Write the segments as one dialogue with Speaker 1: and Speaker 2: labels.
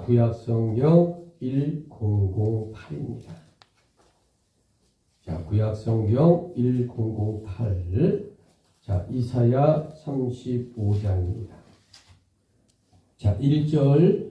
Speaker 1: 구약성경 1008입니다. 자, 구약성경 1008. 자, 이사야 35장입니다. 자, 1절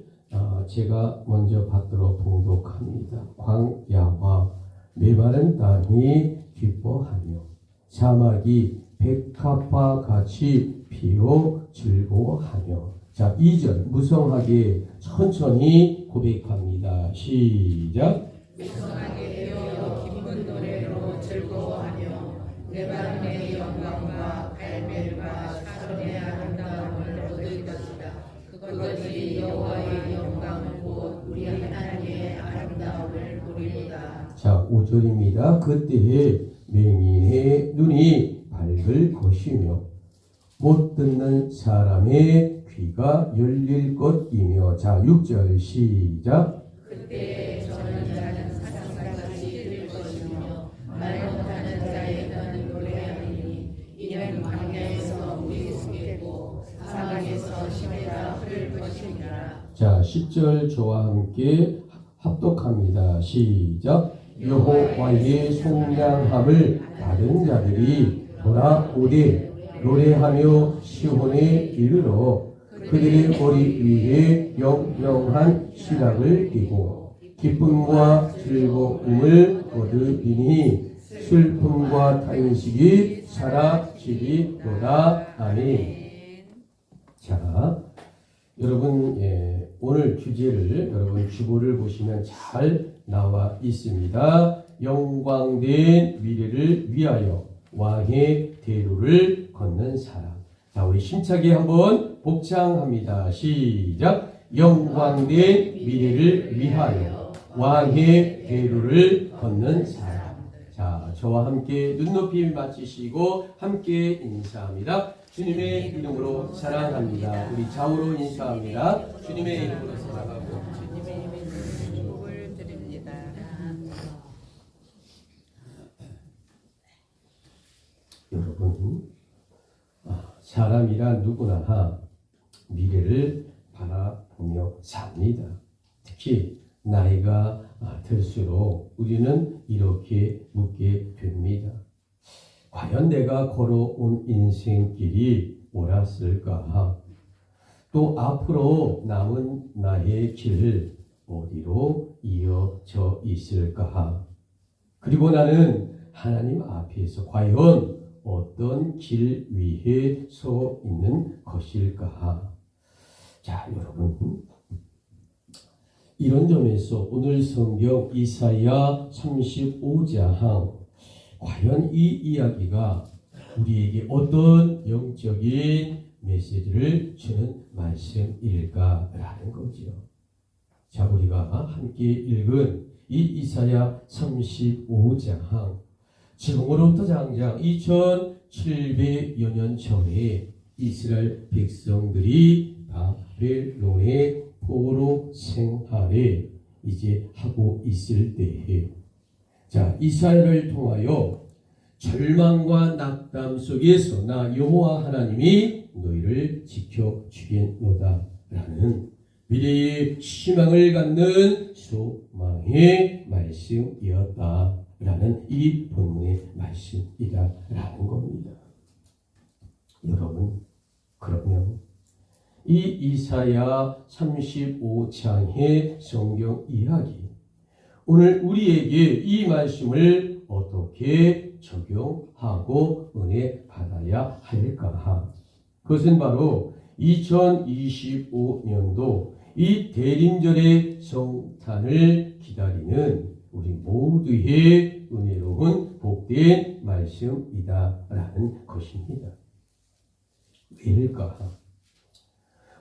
Speaker 1: 제가 먼저 받도록 봉독합니다. 광야와 메마른 땅이 기뻐하며 사막이 백합과 같이 피어 즐거워하며. 자, 2절 무성하게 천천히 고백합니다. 시작.
Speaker 2: 무성하게 되어 기쁜 노래로 즐거워하며 메마름의 영광과 갈멜과 샤론의 아름다움을 얻을 것이다. 그것이 여호와의 영광을 곧 우리 하나님의 아름다움을 보리로다.
Speaker 1: 자, 5절입니다. 그때에 맹인의 눈이 밝을 것이며 못 듣는 사람의 귀가 열릴 것이며. 자, 6절 시작.
Speaker 2: 그때 저는 자는 사슴같이 뛸 것이며 말 못하는 자에게는 노래하리니 이는 광야에서 물이 솟겠고 사막에서 시내가 흐를 것이니라.
Speaker 1: 자, 10절 저와 함께 합독합니다. 시작. 여호와의 속량함을 받은 자들이 돌아오되 노래하며 시온에 이르러 그들의 머리 위에 영영한 시락을 띠고 기쁨과 즐거움을 얻으리니 슬픔과 탄식이 사라지리로다. 아멘. 자, 여러분, 오늘 주제를 여러분 주보를 보시면 잘 나와 있습니다. 영광된 미래를 위하여 왕의 대로를 걷는 사람. 자, 우리 힘차게 한번 복창합니다. 시작. 영광된 미래를 위하여 왕의 대로를 걷는 사람. 자, 저와 함께 눈높이 맞추시고 함께 인사합니다. 주님의 이름으로 사랑합니다. 우리 좌우로 인사합니다. 주님의 이름으로 사랑하고
Speaker 2: 주님의 이름으로 축복을 드립니다.
Speaker 1: 여러분, 사람이란 누구나 미래를 바라보며 삽니다. 특히 나이가 들수록 우리는 이렇게 묻게 됩니다. 과연 내가 걸어온 인생길이 옳았을까? 또 앞으로 남은 나의 길 어디로 이어져 있을까? 그리고 나는 하나님 앞에서 과연 어떤 길 위에 서 있는 것일까? 자, 여러분, 이런 점에서 오늘 성경 이사야 35장 과연 이 이야기가 우리에게 어떤 영적인 메시지를 주는 말씀일까라는 거죠. 자, 우리가 함께 읽은 이 이사야 35장 지금으로부터 장장 2700여 년 전에 이스라엘 백성들이 바벨론의 포로 생활에 이제 하고 있을 때에, 자, 이스라엘을 통하여 절망과 낙담 속에서 나 여호와 하나님이 너희를 지켜주겠노다 라는 미래의 희망을 갖는 소망의 말씀이었다 라는 이 본문의 말씀이다라는 겁니다. 여러분, 그러면 이 이사야 35장의 성경 이야기, 오늘 우리에게 이 말씀을 어떻게 적용하고 은혜 받아야 할까? 그것은 바로 2025년도 이 대림절의 성탄을 기다리는 우리 모두의 은혜로운 복된 말씀이다라는 것입니다. 왜일까?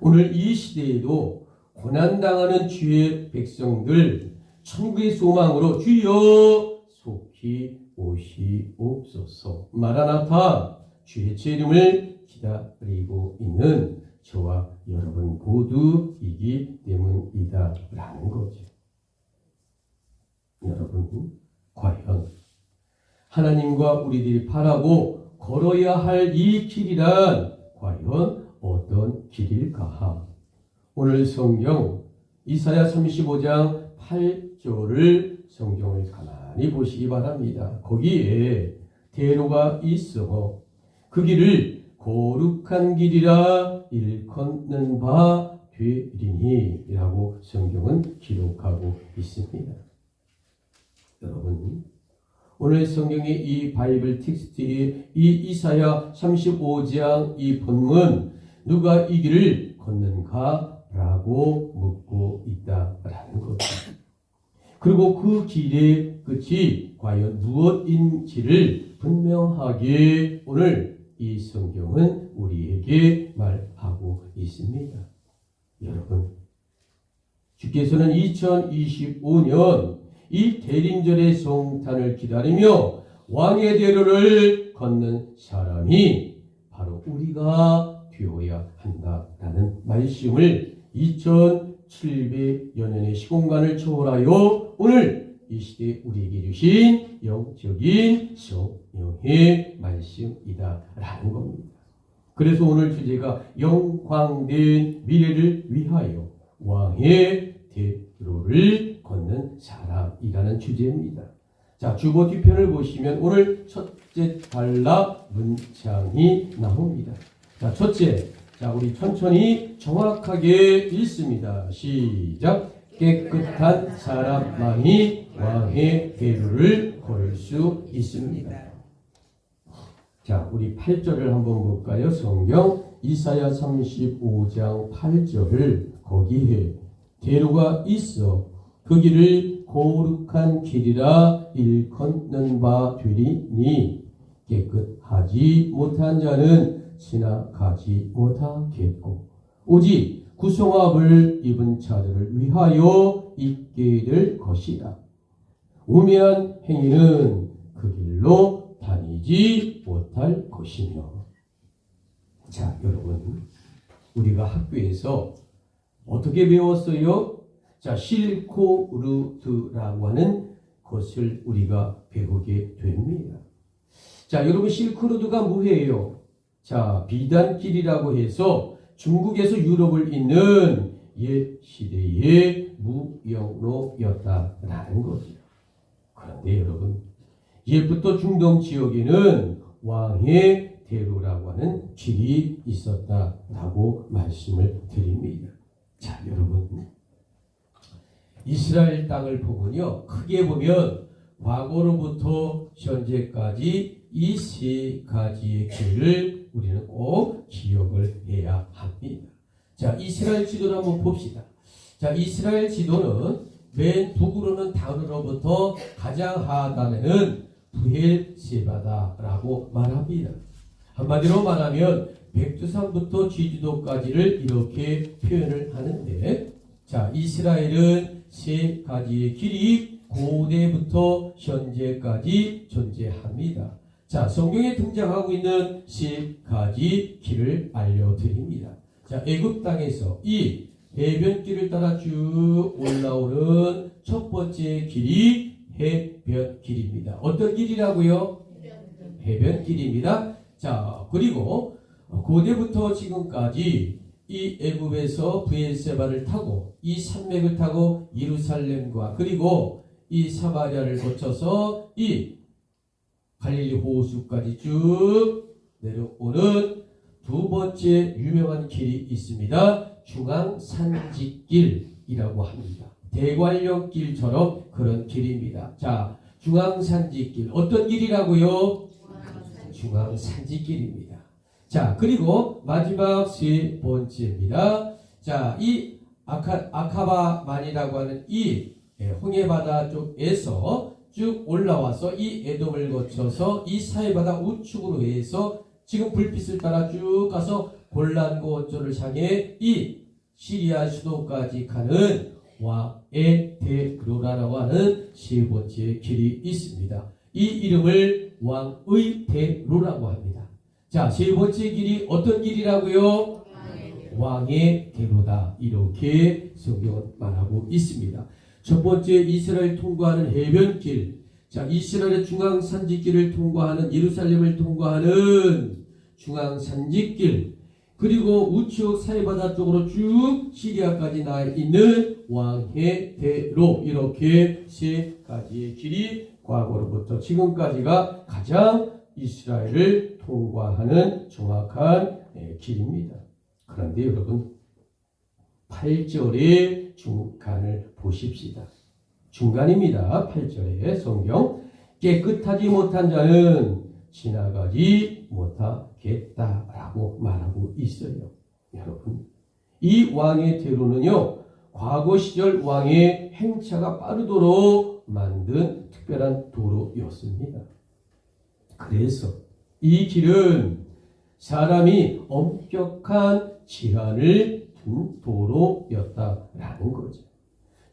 Speaker 1: 오늘 이 시대에도 고난당하는 주의 백성들 천국의 소망으로 주여 속히 오시옵소서, 마라나타, 주의 재림을 기다리고 있는 저와 여러분 모두이기 때문이다라는 거죠. 여러분, 과연 하나님과 우리들이 바라고 걸어야 할 이 길이란 과연 어떤 길일까? 오늘 성경 이사야 35장 8절을 성경을 가만히 보시기 바랍니다. 거기에 대로가 있어 그 길을 거룩한 길이라 일컫는 바 되리니 라고 성경은 기록하고 있습니다. 여러분, 오늘 성경의 이 바이블 텍스트의 이 이사야 35장 이 본문 누가 이 길을 걷는가? 라고 묻고 있다라는 것입니다. 그리고 그 길의 끝이 과연 무엇인지를 분명하게 오늘 이 성경은 우리에게 말하고 있습니다. 여러분, 주께서는 2025년 이 대림절의 성탄을 기다리며 왕의 대로를 걷는 사람이 바로 우리가 되어야 한다라는 말씀을 2700여 년의 시공간을 초월하여 오늘 이 시대에 우리에게 주신 영적인 성령의 말씀이다라는 겁니다. 그래서 오늘 주제가 영광된 미래를 위하여 왕의 대로를 걷는 사람이라는 주제입니다. 자, 주보 뒤편을 보시면 오늘 첫째 단락 문장이 나옵니다. 자, 첫째. 자, 우리 천천히 정확하게 읽습니다. 시작. 깨끗한 사람만이 왕의 대로를 걸을 수 있습니다. 자, 우리 8절을 한번 볼까요? 성경 이사야 35장 8절을 거기에 대로가 있어 그 길을 거룩한 길이라 일컫는 바 되리니 깨끗하지 못한 자는 지나가지 못하겠고 오직 구성합을 입은 자들을 위하여 있게 될 것이다. 우매한 행위는 그 길로 다니지 못할 것이며. 자, 여러분, 우리가 학교에서 어떻게 배웠어요? 자, 실크루트라고 하는 것을 우리가 배우게 됩니다. 자, 여러분, 실크루트가 뭐예요? 자, 비단길이라고 해서 중국에서 유럽을 잇는 옛 시대의 무역로였다라는 거죠. 그런데 여러분, 옛부터 중동 지역에는 왕의 대로라고 하는 길이 있었다라고 말씀을 드립니다. 자, 여러분, 이스라엘 땅을 보면요, 크게 보면 과거로부터 현재까지 이 세 가지의 길을 우리는 꼭 기억을 해야 합니다. 자, 이스라엘 지도를 한번 봅시다. 자, 이스라엘 지도는 맨 북으로는 단으로부터 가장 하단에는 부엘세바다라고 말합니다. 한마디로 말하면 백두산부터 제주도까지를 이렇게 표현을 하는데, 자, 이스라엘은 세 가지의 길이 고대부터 현재까지 존재합니다. 자, 성경에 등장하고 있는 세 가지 길을 알려드립니다. 자, 애굽 땅에서 이 해변길을 따라 쭉 올라오는 첫 번째 길이 해변길입니다. 어떤 길이라고요? 해변길입니다. 자, 그리고 고대부터 지금까지 이 애굽에서 브엘세바를 타고 이 산맥을 타고 예루살렘과 그리고 이 사마리아를 거쳐서 이 갈릴리 호수까지 쭉 내려오는 두 번째 유명한 길이 있습니다. 중앙산지길이라고 합니다. 대관령길처럼 그런 길입니다. 자, 중앙산지길 어떤 길이라고요? 중앙산지길입니다. 자, 그리고 마지막 세 번째입니다. 자, 이 아카바만이라고 하는 이 홍해바다 쪽에서 쭉 올라와서 이 에돔을 거쳐서 이 사해바다 우측으로 해서 지금 불빛을 따라 쭉 가서 골란고 원조를 향해 이 시리아 수도까지 가는 왕의 대로라고 하는 세 번째 길이 있습니다. 이 이름을 왕의 대로라고 합니다. 자, 세 번째 길이 어떤 길이라고요? 왕의 대로다. 이렇게 성경은 말하고 있습니다. 첫 번째 이스라엘 통과하는 해변길. 자, 이스라엘의 중앙산지길을 통과하는 예루살렘을 통과하는 중앙산지길. 그 그리고 우측 사해바다 쪽으로 쭉 시리아까지 나 있는 왕의 대로, 이렇게 세 가지의 길이 과거로부터 지금까지가 가장 이스라엘을 통과하는 정확한 길입니다. 그런데 여러분, 8절의 중간을 보십시다. 중간입니다. 8절의 성경. 깨끗하지 못한 자는 지나가지 못하겠다라고 말하고 있어요. 여러분, 이 왕의 대로는요, 과거 시절 왕의 행차가 빠르도록 만든 특별한 도로였습니다. 그래서 이 길은 사람이 엄격한 제한을 둔 도로였다라는 거죠.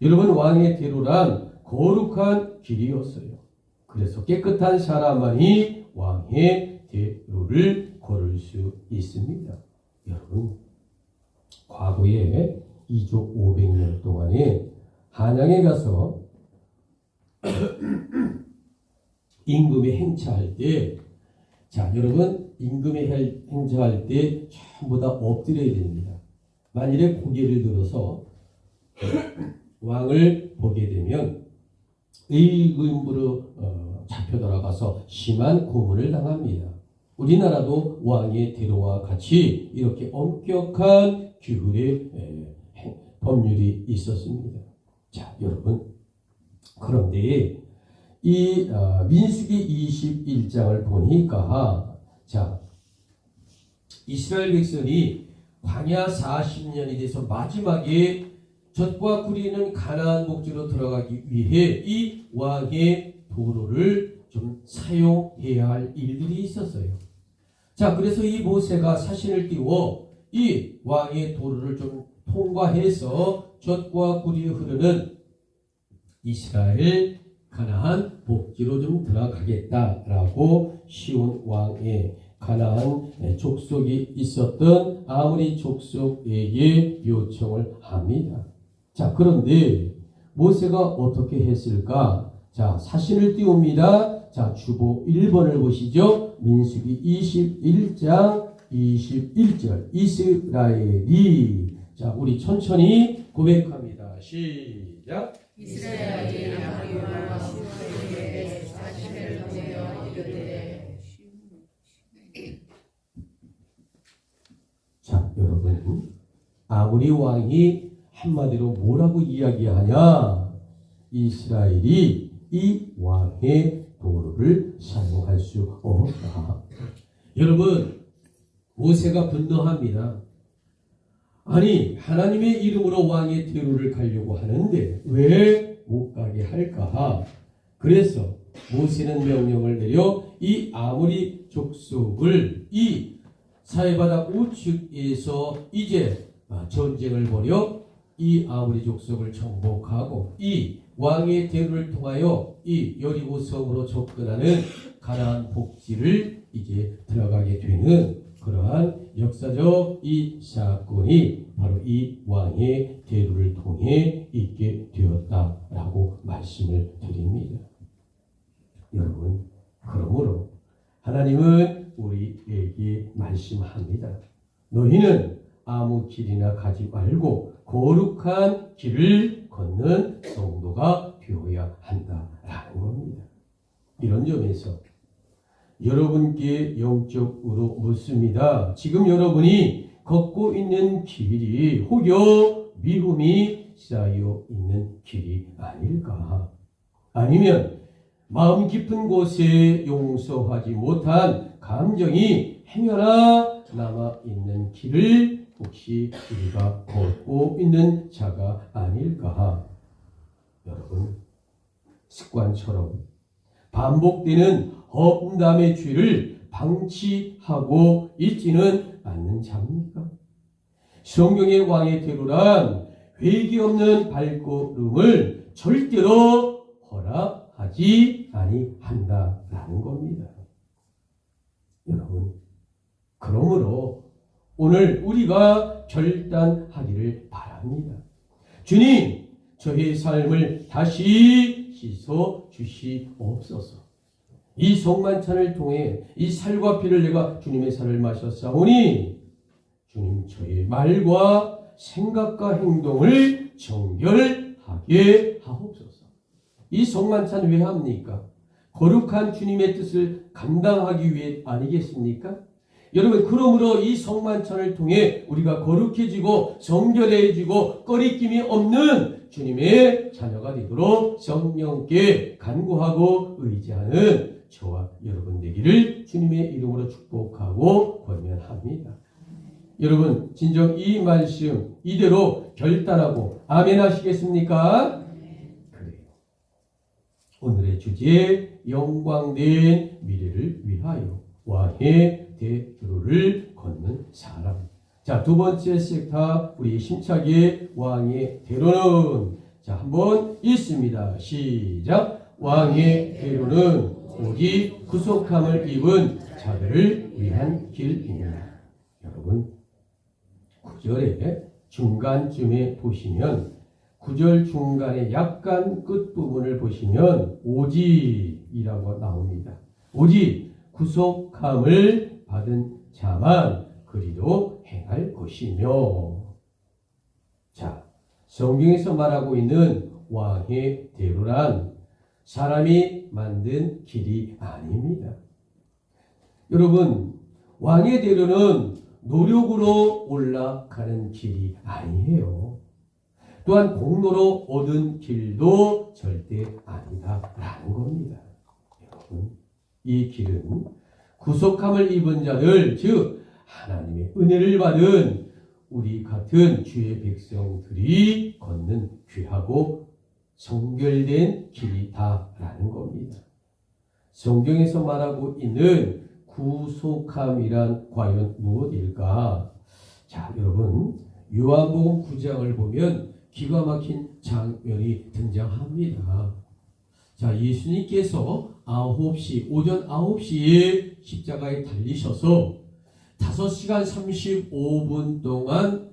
Speaker 1: 여러분, 왕의 대로란 거룩한 길이었어요. 그래서 깨끗한 사람만이 왕의 대로를 걸을 수 있습니다. 여러분, 과거에 이족 500년 동안에 한양에 가서 임금이 행차할 때, 자, 여러분, 임금이 행차할 때 전부 다 엎드려야 됩니다. 만일에 고개를 들어서 왕을 보게 되면 의금부로 잡혀 들어가서 심한 고문을 당합니다. 우리나라도 왕의 대로와 같이 이렇게 엄격한 규율의 법률이 있었습니다. 자, 여러분, 그런데 이 민수기 21장을 보니까, 자, 이스라엘 백성이 광야 40년이 돼서 마지막에 젖과 꿀이 있는 가나안 복지로 들어가기 위해 이 왕의 도로를 좀 사용해야 할 일들이 있었어요. 자, 그래서 이 모세가 사신을 띄워 이 왕의 도로를 좀 통과해서 젖과 꿀이 흐르는 이스라엘 가나안 복지로 좀 들어가겠다라고 시온 왕의 가나안 족속이 있었던 아모리 족속에게 요청을 합니다. 자, 그런데 모세가 어떻게 했을까? 자, 사신을 띄웁니다. 자, 주보 1번을 보시죠. 민수기 21장 21절. 이스라엘이, 자, 우리 천천히 고백합니다. 시작.
Speaker 2: 이스라엘이 아모리와 시온에게 사신을 보내어 이르되.
Speaker 1: 자, 여러분, 아모리 왕이 한마디로 뭐라고 이야기하냐? 이스라엘이 이 왕의 도로를 사용할 수 없다. 여러분, 모세가 분노합니다. 아니, 하나님의 이름으로 왕의 대로를 가려고 하는데 왜 못 가게 할까? 그래서 모세는 명령을 내려 이 아모리 족속을 이 사해바다 우측에서 이제 전쟁을 벌여 이 아모리 족속을 정복하고 이 왕의 대로를 통하여 이 여리고 성으로 접근하는 가나안 복지를 이제 들어가게 되는 그러한 역사적 이 사건이 바로 이 왕의 대로를 통해 있게 되었다라고 말씀을 드립니다. 여러분, 그러므로 하나님은 우리에게 말씀합니다. 너희는 아무 길이나 가지 말고 거룩한 길을 걷는 성도가 되어야 한다라는 겁니다. 이런 점에서 여러분께 영적으로 묻습니다. 지금 여러분이 걷고 있는 길이 혹여 미움이 쌓여 있는 길이 아닐까? 아니면 마음 깊은 곳에 용서하지 못한 감정이 행여나 남아있는 길을 혹시 우리가 걷고 있는 자가 아닐까? 여러분, 습관처럼 반복되는 험담의 죄를 방치하고 있지는 않는 자입니까? 성경의 왕의 대로란 회개 없는 발걸음을 절대로 허락하지 아니한다라는 겁니다. 여러분, 그러므로 오늘 우리가 결단하기를 바랍니다. 주님, 저의 삶을 다시 씻어 주시옵소서. 이 성만찬을 통해 이 살과 피를 내가 주님의 살을 마셨사오니 주님 저의 말과 생각과 행동을 정결하게 하옵소서. 이 성만찬 왜 합니까? 거룩한 주님의 뜻을 감당하기 위해 아니겠습니까? 여러분, 그러므로 이 성만찬을 통해 우리가 거룩해지고 정결해지고 꺼리낌이 없는 주님의 자녀가 되도록 성령께 간구하고 의지하는 저와 여러분 되기를 주님의 이름으로 축복하고 권면합니다. 여러분, 진정 이 말씀 이대로 결단하고 아멘 하시겠습니까? 그래요. 오늘의 주제, 영광된 미래를 위하여 왕의 대로를 걷는 사람. 자, 두 번째 섹타, 우리 힘차게 왕의 대로는, 자, 한번 읽습니다. 시작. 왕의 대로는 오직 구속함을 입은 자들을 위한 길입니다. 여러분, 9절의 중간쯤에 보시면, 9절 중간에 약간 끝부분을 보시면 오직이라고 나옵니다. 오직 구속함을 받은 자만 그리도 행할 것이며. 자, 성경에서 말하고 있는 왕의 대로란 사람이 만든 길이 아닙니다. 여러분, 왕의 대로는 노력으로 올라가는 길이 아니에요. 또한 공로로 얻은 길도 절대 아니다라는 겁니다. 여러분, 이 길은 구속함을 입은 자들, 즉 하나님의 은혜를 받은 우리 같은 주의 백성들이 걷는 귀하고 정결된 길이다라는 겁니다. 성경에서 말하고 있는 구속함이란 과연 무엇일까? 자, 여러분, 요한복음 9장을 보면 기가 막힌 장면이 등장합니다. 자, 예수님께서 오전 9시에 십자가에 달리셔서 5시간 35분 동안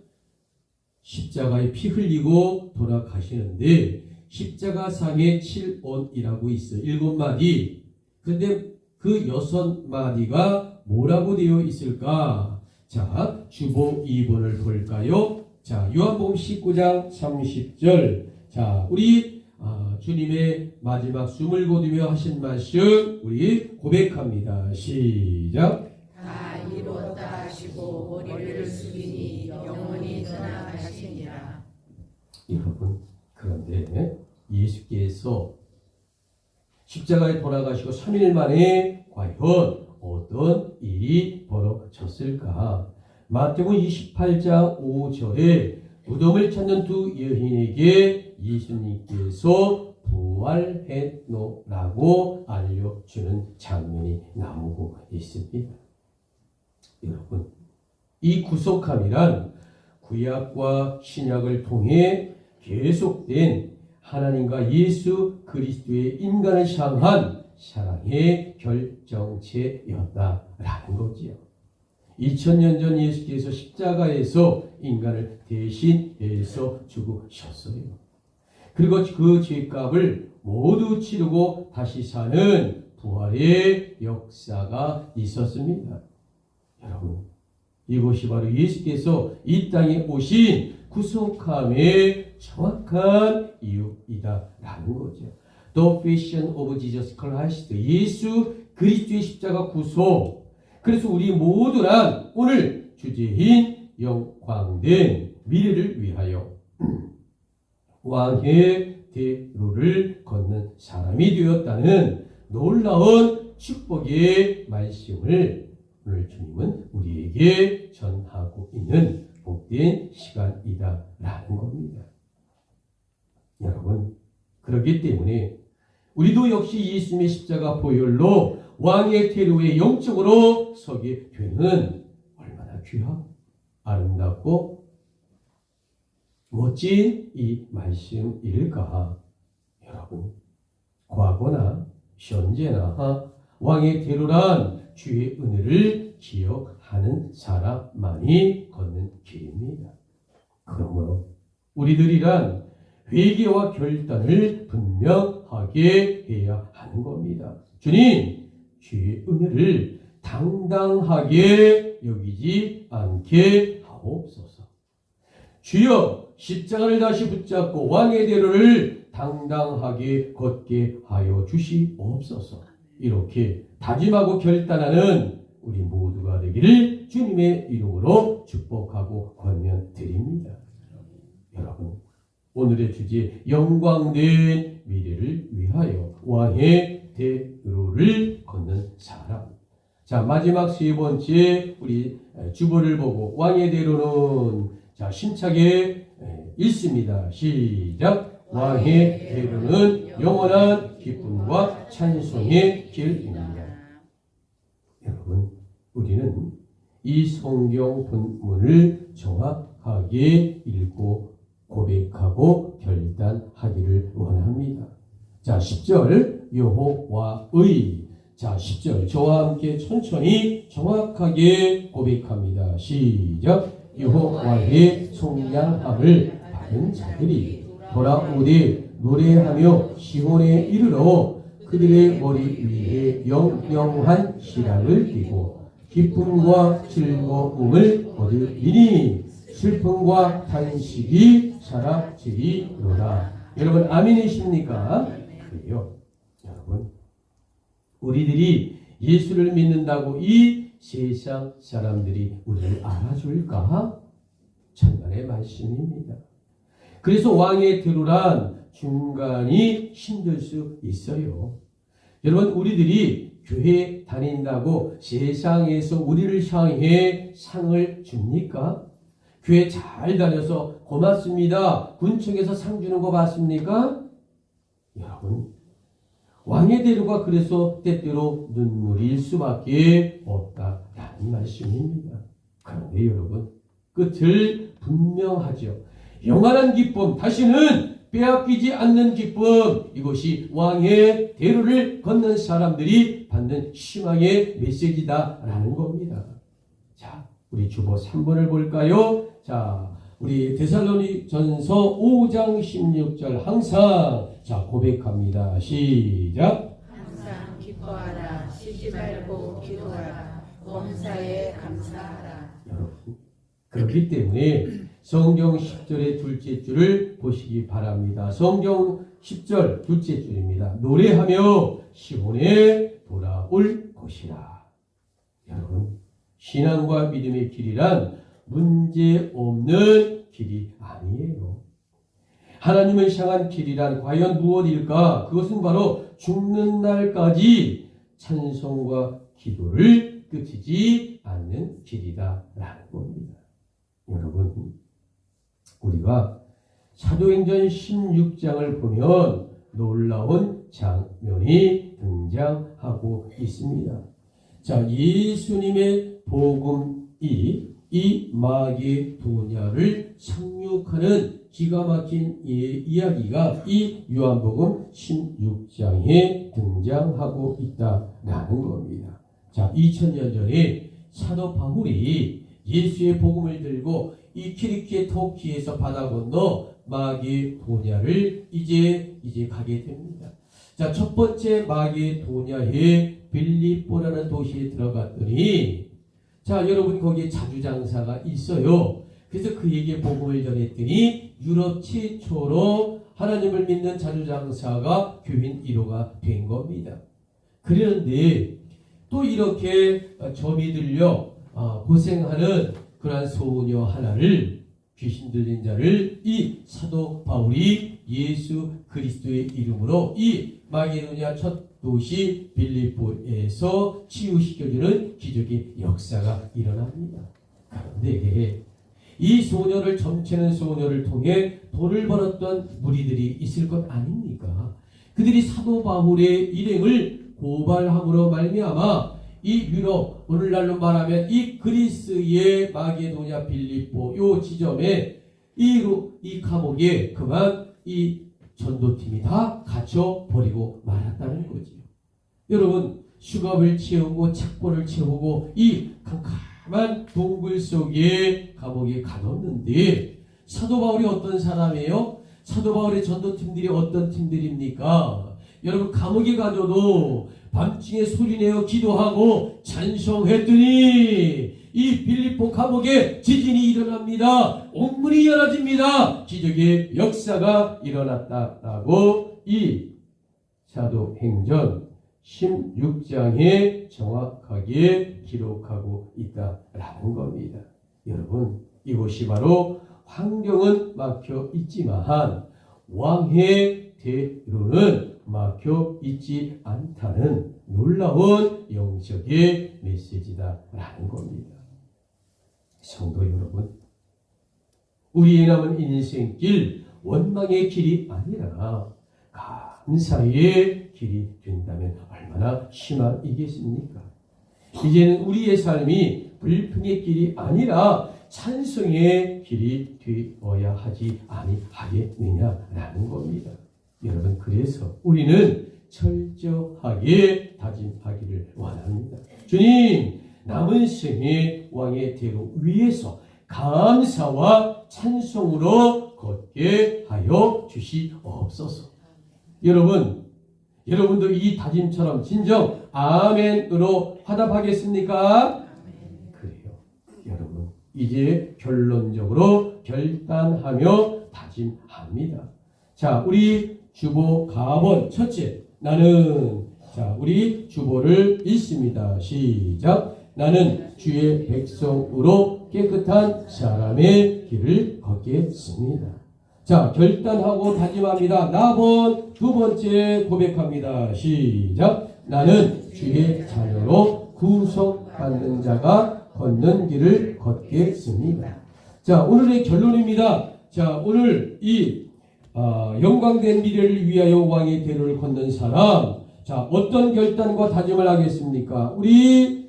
Speaker 1: 십자가에 피 흘리고 돌아가시는데, 십자가상에 7언이라고 있어요. 7마디. 그런데 그 6마디가 뭐라고 되어 있을까? 자, 주보 2번을 볼까요? 자, 요한복음 19장 30절. 자, 우리 주님의 마지막 숨을 거두며 하신 말씀 우리 고백합니다. 시작.
Speaker 2: 다 이루었다 하시고 머리를 숙이니 영원히 떠나가시니라.
Speaker 1: 여러분, 그런데 예수께서 십자가에 돌아가시고 3일 만에 과연 어떤 일이 벌어졌을까? 마태복음 28장 5절에 무덤을 찾는 두 여인에게 예수님께서 부활했노라고 알려주는 장면이 나오고 있습니다. 여러분, 이 구속함이란 구약과 신약을 통해 계속된 하나님과 예수 그리스도의 인간을 향한 사랑의 결정체였다라는 거지요. 2000년 전 예수께서 십자가에서 인간을 대신해서 죽으셨어요. 그리고 그 죄값을 모두 치르고 다시 사는 부활의 역사가 있었습니다. 여러분, 이것이 바로 예수께서 이 땅에 오신 구속함의 정확한 이유이다라는 거죠. The Passion of Jesus Christ, 예수 그리스도의 십자가 구속. 그래서 우리 모두란 오늘 주제인 영광된 미래를 위하여 왕의 대로를 걷는 사람이 되었다는 놀라운 축복의 말씀을 오늘 주님은 우리에게 전하고 있는 복된 시간이다라는 겁니다. 여러분, 그렇기 때문에 우리도 역시 예수님의 십자가 보혈로 왕의 대로에 영적으로 서게 되는 얼마나 귀하고 아름답고 멋진 이 말씀일까? 여러분, 과거나 현재나 왕의 대로란 주의 은혜를 기억하는 사람만이 걷는 길입니다. 그러므로 우리들이란 회개와 결단을 분명하게 해야 하는 겁니다. 주님, 주의 은혜를 당당하게 여기지 않게 하옵소서. 주여 십자가를 다시 붙잡고 왕의 대로를 당당하게 걷게 하여 주시옵소서. 이렇게 다짐하고 결단하는 우리 모두가 되기를 주님의 이름으로 축복하고 권면드립니다. 여러분, 오늘의 주제 영광된 미래를 위하여 왕의 대로를 걷는 사람. 자, 마지막 세 번째 우리 주보를 보고 왕의 대로는 자 힘차게 읽습니다. 시작. 왕의 대로는 영원한 기쁨과 찬송의 길입니다. 여러분, 우리는 이 성경 본문을 정확하게 읽고 고백하고 결단하기를 원합니다. 자, 10절 여호와의. 자, 10절 저와 함께 천천히 정확하게 고백합니다. 시작. 여호와의 속량함을 받은 자들이 돌아오되 노래하며 시온에 이르러 그들의 머리 위에 영영한 시락을 띠고 기쁨과 즐거움을 얻으리니 슬픔과 탄식이 사라지리로다. 여러분 아멘이십니까? 그래요. 여러분, 우리들이 예수를 믿는다고 이 세상 사람들이 우리를 알아줄까? 천만의 말씀입니다. 그래서 왕의 대로란 중간이 힘들 수 있어요. 여러분, 우리들이 교회 다닌다고 세상에서 우리를 향해 상을 줍니까? 교회 잘 다녀서 고맙습니다. 군청에서 상 주는 거 봤습니까? 여러분, 왕의 대로가 그래서 때때로 눈물일 수밖에 없다라는 말씀입니다. 그런데 여러분, 끝을 분명하죠. 영원한 기쁨, 다시는 빼앗기지 않는 기쁨, 이것이 왕의 대로를 걷는 사람들이 받는 희망의 메시지다라는 겁니다. 자, 우리 주보 3번을 볼까요? 자, 우리 데살로니전서 5장 16절 항상 자 고백합니다. 시작.
Speaker 2: 항상 기뻐하라. 쉬지 말고 기도하라. 범사에 감사하라.
Speaker 1: 여러분, 그렇기 때문에 성경 10절의 둘째 줄을 보시기 바랍니다. 성경 10절 둘째 줄입니다. 노래하며 시온에 돌아올 것이라. 여러분, 신앙과 믿음의 길이란 문제 없는 길이 아니에요. 하나님을 향한 길이란 과연 무엇일까? 그것은 바로 죽는 날까지 찬송과 기도를 끝이지 않는 길이다라는 겁니다. 여러분, 우리가 사도행전 16장을 보면 놀라운 장면이 등장하고 있습니다. 자, 예수님의 복음이 이 마게도냐를 상륙하는 기가 막힌 이야기가 이 요한복음 16장에 등장하고 있다라는 겁니다. 자, 2000년 전에 사도 바울이 예수의 복음을 들고 이 키리키의 터키에서 바다 건너 마게도냐를 이제 가게 됩니다. 자, 첫 번째 마게도냐의 빌립보라는 도시에 들어갔더니 자, 여러분 거기에 자주장사가 있어요. 그래서 그에게 복음을 전했더니 유럽 최초로 하나님을 믿는 자주장사가 교인 1호가 된 겁니다. 그런데 또 이렇게 점이 들려 고생하는 그러한 소녀 하나를 귀신 들린 자를 이 사도 바울이 예수 그리스도의 이름으로 이 마게도냐 첫 도시 빌립보에서 치유시켜주는 기적의 역사가 일어납니다. 그런데 이 소녀를 점치는 소녀를 통해 돈을 벌었던 무리들이 있을 것 아닙니까? 그들이 사도 바울의 일행을 고발함으로 말미암아 이 유럽, 오늘날로 말하면 이 그리스의 마게도냐 빌립보 요 지점에 이 감옥에 그만 이 전도팀이 다 갇혀버리고 말았다는 거죠. 여러분, 수갑을 채우고 착고를 채우고 이 캄캄한 동굴 속에 감옥에 가뒀는데 사도 바울이 어떤 사람이에요? 사도 바울의 전도팀들이 어떤 팀들입니까? 여러분, 감옥에 가둬도 밤중에 소리내어 기도하고 찬송했더니 이 빌립보 감옥에 지진이 일어납니다. 옥문이 열어집니다. 기적의 역사가 일어났다라고 이 사도행전 16장에 정확하게 기록하고 있다라는 겁니다. 여러분, 이곳이 바로 환경은 막혀 있지만 왕의 대로는 막혀 있지 않다는 놀라운 영적의 메시지다라는 겁니다. 성도 여러분, 우리의 남은 인생길 원망의 길이 아니라 감사의 길이 된다면 얼마나 희망이겠습니까? 이제는 우리의 삶이 불평의 길이 아니라 찬송의 길이 되어야 하지 아니하겠느냐라는 겁니다. 여러분, 그래서 우리는 철저하게 다짐하기를 원합니다. 주님, 남은 생의 왕의 대로 위에서 감사와 찬송으로 걷게 하여 주시옵소서. 여러분도 이 다짐처럼 진정 아멘으로 화답하겠습니까? 그래요. 여러분, 이제 결론적으로 결단하며 다짐합니다. 자, 우리 주보 가본 첫째, 우리 주보를 읽습니다. 시작. 나는 주의 백성으로 깨끗한 사람의 길을 걷겠습니다. 자, 결단하고 다짐합니다. 나본 두 번째 고백합니다. 시작. 나는 주의 자녀로 구속받는 자가 걷는 길을 걷겠습니다. 자, 오늘의 결론입니다. 자, 오늘 이 영광된 미래를 위하여 왕의 대로를 걷는 사람, 자, 어떤 결단과 다짐을 하겠습니까? 우리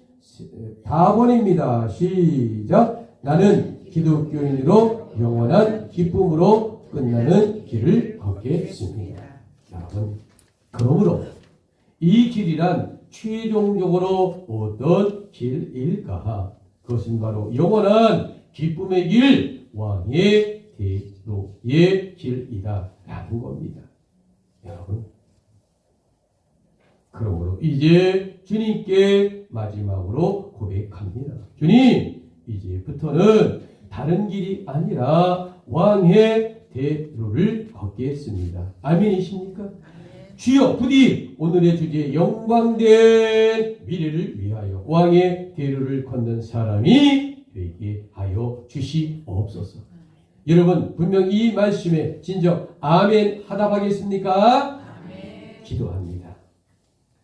Speaker 1: 다번입니다. 시작. 나는 기독교인으로 영원한 기쁨으로 끝나는 길을 걷겠습니다. 여러분, 그러므로 이 길이란 최종적으로 어떤 길일까? 그것은 바로 영원한 기쁨의 길, 왕의 대로의 길이다라는 겁니다. 여러분, 그러므로 이제 주님께 마지막으로 고백합니다. 주님, 이제부터는 다른 길이 아니라 왕의 대로를 걷겠습니다. 아멘이십니까? 주여, 부디 오늘의 주제 영광된 미래를 위하여 왕의 대로를 걷는 사람이 되게 하여 주시옵소서. 여러분, 분명 이 말씀에 진정 아멘 하답하겠습니까? 아멘. 기도합니다.